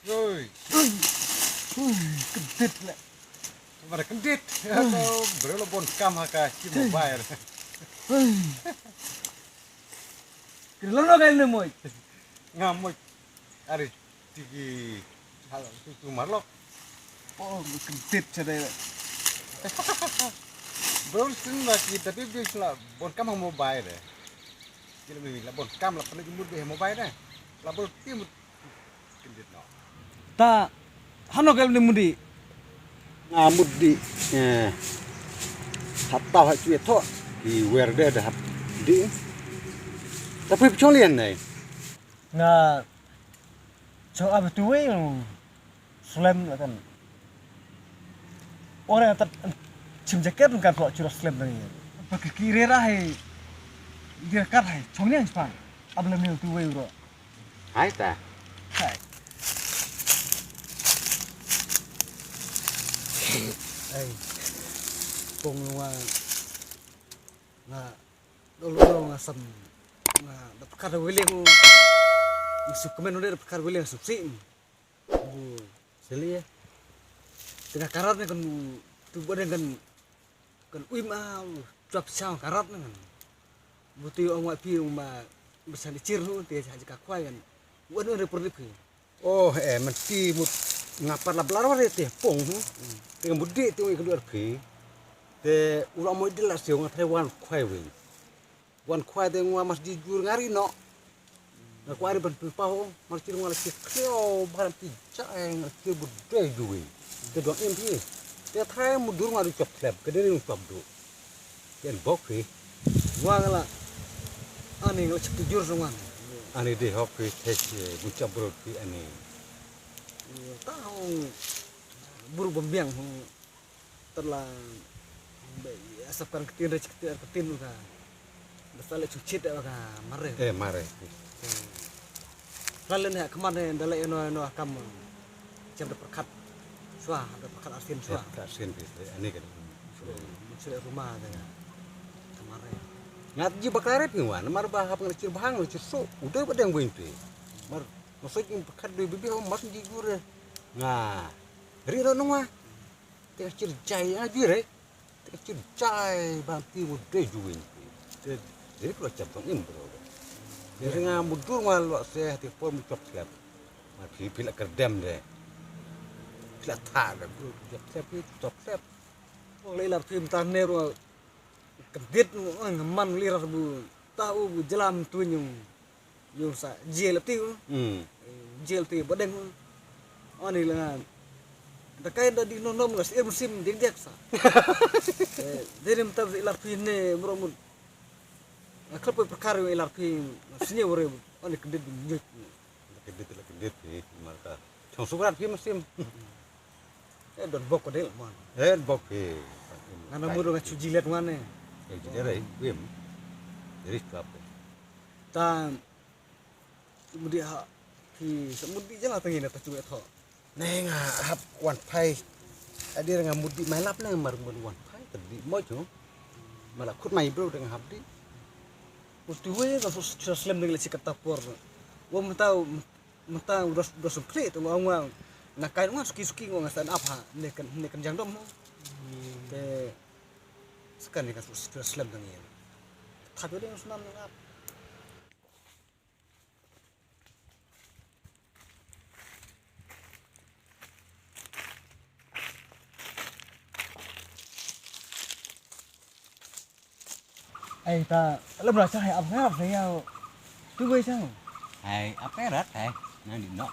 Rồi, Kedit lah. pada kendit. Atau berapa bon kam haka si mobile. Kelono kayak ni moy. Ngamuk. Ari tigi hal tu marlok. Oh, kedit cedai. Bro sin lagi tapi bisa bon kam mobile. Jadi lebih lah bon kam lah perlu jemput be mobile dah. Lah bro tim kendit no. Ta, hano kayak ni mudi. Ngamut di hatta ha cuy to di werde dah di tapi pecolian nih Nga, so apa tu yang slam kan. Orang yang cim jaket kan kok curah slam ni. Pakai kiri rahai. Dia kat hai, chongnya Jepang. Abang ni tu bro. hai ta Hai. Hey, pung nga dulu ngasam nga dapat kada wili ko isuk kemen udah dapat kada wili subsi bu seli ya tengah karat nih kan tu ada kan uima cuap siang karat nih kan butuh orang wapi uma bisa dicir nu dia saja kakwai kan waduh ada perlu oh mesti mut ngapar la belar wale teh pong dengan budi tu yang kedua ke te ulah mau jelas yo ngatre wan kwai te ngwa mas di jur ngari no na kwari ban pau mas ci ngala ci kleo baran pi jaeng ci budde juwe te do em pi te thai mu dur ngari chop klep ke deni chop do ken bokri wangala ani ngo cek jur sungan ani de hok ke te bu chop bro pi ani tahu buru bembiang telah asapkan ketin dari ketin udah dasar cuci dah kan mare mare lalu nih kemana dalai eno akam jam perkat suah ada perkat asin suah asin ani kan sudah rumah dengan kemarin ngat ji bakare piwan mar bahap ngecir bahang ngecir so udah pada yang buin mar maksudnya perkat dua bibi mas ji gure nah riro nungwa te cir jai aja re te cir jai banti mude juin jadi kalau cabang im bro jadi ngamudur ngal se te pom cop siap ma pilak kerdem deh pilak tak bro siap cop siap lilar tim tanero kedit ngeman lirar bu tahu bu jelam tunyung yung sa jel tiu jel tiu badeng ani lah terkait dari nonom ngas musim dia jaksa jadi mentab ilar pine bromud klub perkara ilar pin sini ore ani kedit nyut kedit marta chong surat pi musim don bok kodel man bok ngana mudo ngacu jilet ngane jadi wim jadi apa ta kemudian ki semudi jangan tengin atas cuek tho neng hap wan pai ada dengan mudi mailap neng marun wan pai tadi mau tu malah kut mai bro dengan hap di ustuwe kan sudah slam dengan si katapor wo mentau udah semprit tu ngau nakai ngau suki ngau ngasan apa nekan jang dom te sekarang kan sudah slam dengan tapi dia senam ngap ta lâm là sao hay ẩm ngáp thấy nhau tôi bây sao hai apa rat hai nanti no